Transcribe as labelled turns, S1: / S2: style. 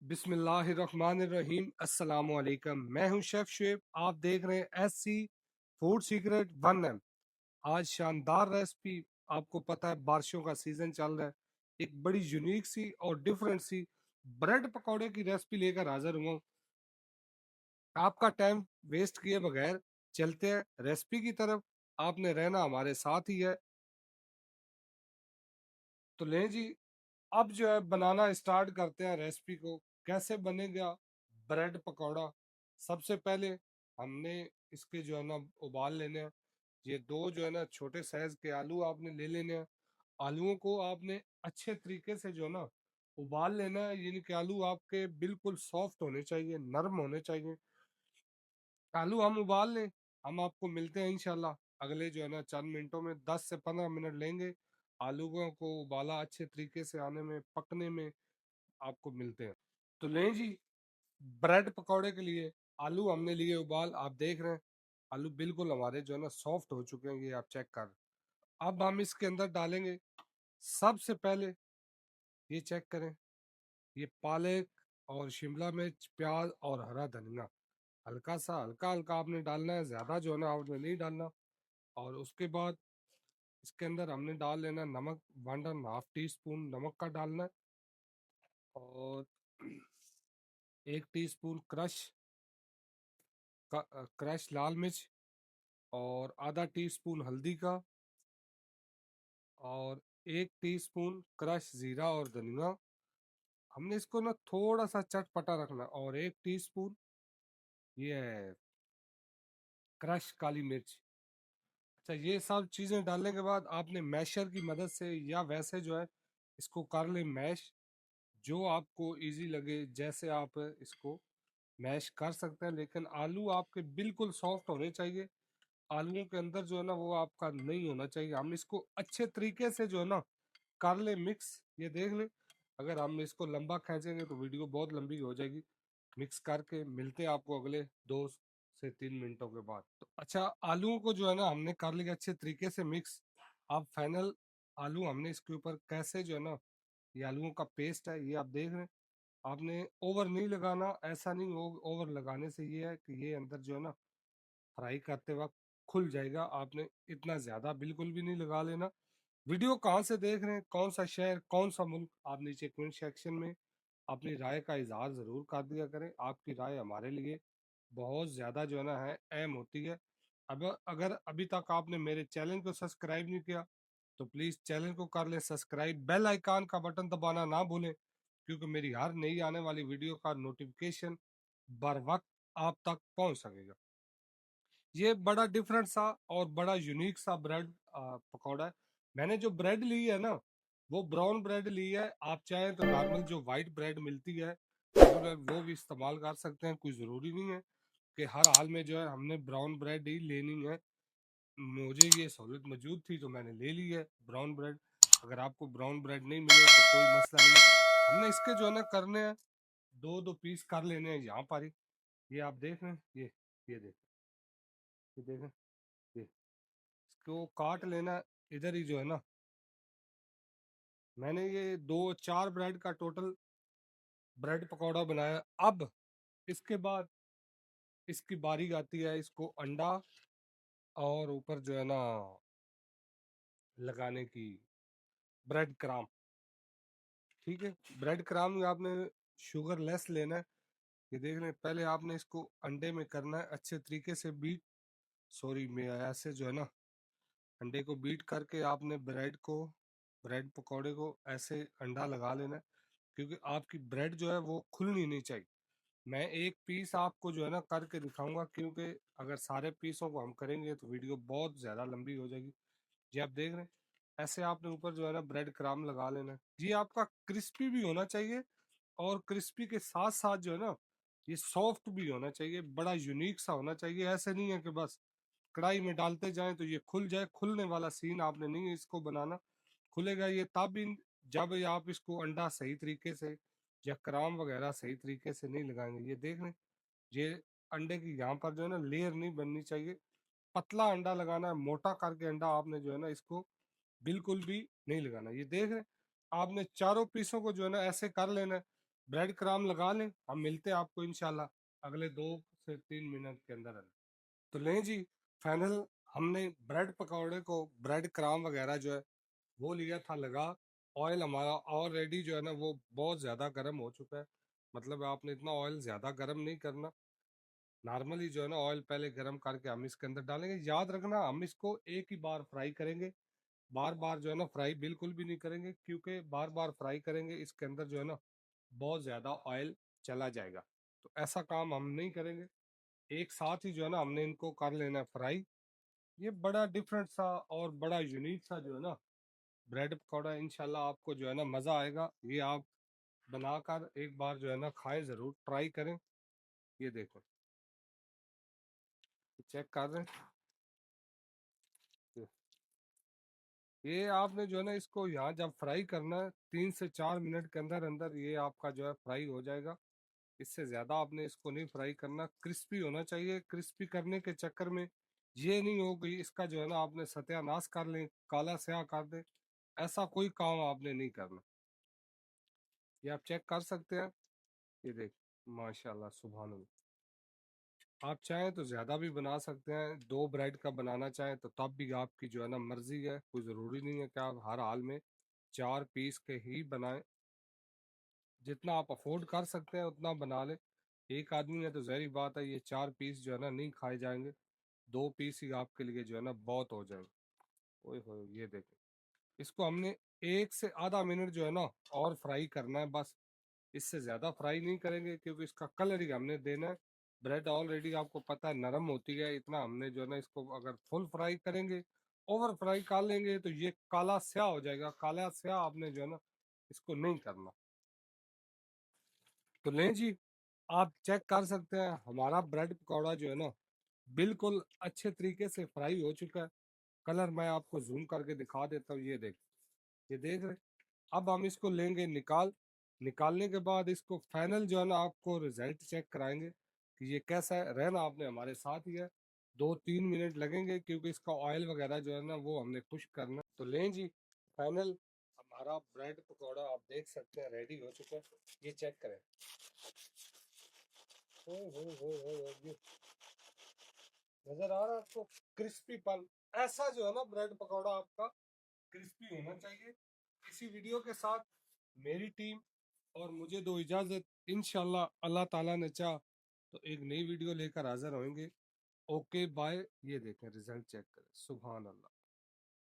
S1: बिस्मिल्लाहिर्रहमानिर्रहीम अस्सलामु अलैकुम। मैं हूं शेफ शुएब, आप देख रहे हैं एससी फूड सीक्रेट 1M। आज शानदार रेसिपी, आपको पता है बारिशों का सीजन चल रहा है, एक बड़ी यूनिक सी और डिफरेंट सी ब्रेड पकौड़े की रेसिपी लेकर हाजिर हुआ हूं। आपका टाइम वेस्ट किए बगैर चलते हैं रेसिपी की तरफ। आपने रहना हमारे साथ ही है। तो लें जी, अब जो है बनाना स्टार्ट करते हैं रेसिपी को। कैसे बनेगा ब्रेड पकौड़ा? सबसे पहले हमने इसके जो है ना उबाल लेने हैं। ये दो जो है ना छोटे साइज के आलू आपने ले लेने हैं। आलूओं को आपने अच्छे तरीके से जो है ना उबाल लेना है, यानी कि आलू आपके बिल्कुल सॉफ्ट होने चाहिए, नरम होने चाहिए। आलू हम उबाल लें, हम आपको मिलते हैं इंशाल्लाह अगले जो है ना चंद मिनटों में। 10 से 15 मिनट लेंगे आलूओं को उबाला अच्छे तरीके से आने में, पकने में। आपको मिलते हैं। तो लें जी, ब्रेड पकौड़े के लिए आलू हमने लिए उबाल। आप देख रहे हैं आलू बिल्कुल हमारे जो है ना सॉफ्ट हो चुके हैं, ये आप चेक कर। अब हम इसके अंदर डालेंगे सबसे पहले, ये चेक करें, ये पालक और शिमला मिर्च, प्याज और हरा धनिया। हल्का सा, हल्का हल्का आपने डालना है, ज्यादा जो है ना आपने नहीं डालना। और उसके बाद इसके अंदर हमने डाल लेना नमक, 1.5 टीस्पून नमक का डालना है। और 1 टीस्पून क्रश लाल मिर्च, और आधा टीस्पून हल्दी का, और 1 टीस्पून क्रश जीरा और धनिया। हमने इसको ना थोड़ा सा चटपटा रखना। और 1 टीस्पून ये है क्रश काली मिर्च। अच्छा, ये सब चीज़ें डालने के बाद आपने मैशर की मदद से या वैसे जो है इसको कर ले मैश, जो आपको इजी लगे, जैसे आप इसको मैश कर सकते हैं। लेकिन आलू आपके बिल्कुल सॉफ्ट होने चाहिए, आलूओं के अंदर जो है ना वो आपका नहीं होना चाहिए। हम इसको अच्छे तरीके से जो है ना कर ले मिक्स। ये देख ले, अगर हम इसको लंबा खींचेंगे तो वीडियो बहुत लंबी हो जाएगी। मिक्स करके मिलते हैं आपको अगले 2 से 3 मिनटों के बाद। तो अच्छा, आलूओं को जो है ना हमने कर लिया अच्छे तरीके से मिक्स। अब फाइनल आलू हमने इसके ऊपर कैसे जो है ना, ये आलूओं का पेस्ट है, ये आप देख रहे हैं। आपने ओवर नहीं लगाना, ऐसा नहीं हो, ओवर लगाने से ये है कि ये अंदर जो है ना फ्राई करते वक्त खुल जाएगा। आपने इतना ज़्यादा बिल्कुल भी नहीं लगा लेना। वीडियो कहाँ से देख रहे हैं, कौन सा शहर, कौन सा मुल्क, आप नीचे कमेंट सेक्शन में अपनी राय का इजहार ज़रूर कर दिया करें। आपकी राय हमारे लिए बहुत ज़्यादा जो है ना है अहम होती है। अब अगर अभी तक आपने मेरे चैनल को सब्सक्राइब नहीं किया तो प्लीज़ चैनल को कर लें सब्सक्राइब, बेल आइकान का बटन दबाना ना भूलें, क्योंकि मेरी हर नई आने वाली वीडियो का नोटिफिकेशन बर वक्त आप तक पहुंच सकेगा। ये बड़ा डिफरेंट सा और बड़ा यूनिक सा ब्रेड पकौड़ा है। मैंने जो ब्रेड ली है ना, वो ब्राउन ब्रेड ली है। आप चाहें तो नॉर्मल जो वाइट ब्रेड मिलती है रेगुलर, वो भी इस्तेमाल कर सकते हैं। कोई ज़रूरी नहीं है कि हर हाल में जो है हमने ब्राउन ब्रेड ही लेनी है। मुझे ये सहूलत मौजूद थी तो मैंने ले ली है ब्राउन ब्रेड। अगर आपको ब्राउन ब्रेड नहीं मिले तो कोई मसला नहीं है। हमने इसके जो है ना करने हैं, दो दो पीस कर लेने हैं यहाँ पर ही। ये आप देख रहे हैं, ये देख, ये देखें, ये इसको काट लेना इधर ही जो है ना। मैंने ये 2-4 ब्रेड का टोटल ब्रेड पकौड़ा बनाया। अब इसके बाद इसकी बारी आती है इसको अंडा और ऊपर जो है ना लगाने की, ब्रेड क्राम। ठीक है, ब्रेड क्राम आपने शुगर लेस लेना है। ये देख लें, पहले आपने इसको अंडे में करना है अच्छे तरीके से बीट। सॉरी, मैं ऐसे जो है ना अंडे को बीट करके आपने ब्रेड पकौड़े को ऐसे अंडा लगा लेना है, क्योंकि आपकी ब्रेड जो है वो खुलनी नहीं चाहिए। मैं एक पीस आपको जो है ना करके दिखाऊंगा, क्योंकि अगर सारे पीसों को हम करेंगे तो वीडियो बहुत ज़्यादा लंबी हो जाएगी। जी आप देख रहे हैं, ऐसे आपने ऊपर जो है ना ब्रेड क्राम लगा लेना है। जी आपका क्रिस्पी भी होना चाहिए, और क्रिस्पी के साथ साथ जो है ना ये सॉफ्ट भी होना चाहिए, बड़ा यूनिक सा होना चाहिए। ऐसे नहीं है कि बस कढ़ाई में डालते जाएं तो ये खुल जाए, खुलने वाला सीन आपने नहीं इसको बनाना। खुलेगा ये तब भी जब आप इसको अंडा सही तरीके से या क्राम वगैरह सही तरीके से नहीं लगाएंगे। ये देख रहे हैं, ये अंडे की यहाँ पर जो है ना लेयर नहीं बननी चाहिए। पतला अंडा लगाना है, मोटा करके अंडा आपने जो है ना इसको बिल्कुल भी नहीं लगाना। ये देख रहे हैं, आपने चारों पीसों को जो है ना ऐसे कर लेना है। ब्रेड क्रम्ब लगा लें। हम मिलते हैं आपको इंशाल्लाह अगले 2 से 3 मिनट के अंदर अंदर। तो लें जी, फाइनल हमने ब्रेड पकौड़े को, ब्रेड क्रम्ब वगैरह जो है वो लिया था लगा। ऑयल हमारा ऑलरेडी जो है ना वो बहुत ज़्यादा गर्म हो चुका है। मतलब आपने इतना ऑयल ज़्यादा गर्म नहीं करना, नॉर्मली जो है ना ऑयल पहले गर्म करके हम इसके अंदर डालेंगे। याद रखना हम इसको एक ही बार फ्राई करेंगे, बार बार जो है ना फ्राई बिल्कुल भी नहीं करेंगे, क्योंकि बार बार फ्राई करेंगे इसके अंदर जो है ना बहुत ज़्यादा ऑयल चला जाएगा। तो ऐसा काम हम नहीं करेंगे, एक साथ ही जो है ना हमने इनको कर लेना है फ्राई। ये बड़ा डिफरेंट सा और बड़ा यूनिक सा जो है ना ब्रेड पकौड़ा, इंशाल्लाह आपको जो है ना मज़ा आएगा। ये आप बनाकर एक बार जो है ना खाएं, ज़रूर ट्राई करें। ये देखो, चेक कर रहे हैं, ये आपने जो है ना इसको यहाँ जब फ्राई करना है 3 से 4 मिनट के अंदर अंदर ये आपका जो है फ्राई हो जाएगा। इससे ज़्यादा आपने इसको नहीं फ्राई करना, क्रिस्पी होना चाहिए। क्रिस्पी करने के चक्कर में ये नहीं हो कि इसका जो है ना आपने सत्यानाश कर लें, काला स्याह कर दे, ऐसा कोई काम आपने नहीं करना। ये आप चेक कर सकते हैं। ये देख, माशाल्लाह सुभान अल्लाह। आप चाहें तो ज़्यादा भी बना सकते हैं, 2 ब्रेड का बनाना चाहें तो तब भी आपकी जो है ना मर्जी है। कोई ज़रूरी नहीं है कि आप हर हाल में 4 पीस के ही बनाएं। जितना आप अफोर्ड कर सकते हैं उतना बना लें। एक आदमी है तो जहरी बात है ये 4 पीस जो है ना नहीं खाए जाएंगे, 2 पीस ही आपके लिए जो है ना बहुत हो जाएंगे। ओए होए, ये देखें, इसको हमने 1 से आधा मिनट जो है ना और फ्राई करना है बस। इससे ज़्यादा फ्राई नहीं करेंगे क्योंकि इसका कलर ही हमने देना है। ब्रेड ऑलरेडी आपको पता है नरम होती है, इतना हमने जो है ना इसको अगर फुल फ्राई करेंगे, ओवर फ्राई कर लेंगे तो ये काला स्याह हो जाएगा। काला स्याह आपने जो है ना इसको नहीं करना। तो लें जी, आप चेक कर सकते हैं हमारा ब्रेड पकौड़ा जो है ना बिल्कुल अच्छे तरीके से फ्राई हो चुका है। कलर मैं आपको जूम करके दिखा देता हूँ। ये देख, ये देख रहे। अब हम इसको लेंगे निकालने के बाद इसको फाइनल जो है ना आपको रिजल्ट चेक कराएंगे कि ये कैसा है। रहना आपने हमारे साथ ही है, 2-3 मिनट लगेंगे क्योंकि इसका ऑयल वगैरह जो है ना वो हमने खुश करना। तो लें जी, फाइनल हमारा ब्रेड पकौड़ा आप देख सकते हैं रेडी हो चुका है। ये चेक करें, ये नजर आ रहा है आपको क्रिस्पी पन। ऐसा जो है ना ब्रेड पकौड़ा आपका क्रिस्पी होना चाहिए। इसी वीडियो के साथ मेरी टीम और मुझे दो इजाजत। इंशाल्लाह अल्लाह ताला ने चाह तो एक नई वीडियो लेकर हाजिर होंगे। Okay bye. ये देखें रिजल्ट चेक करें, सुभान अल्लाह।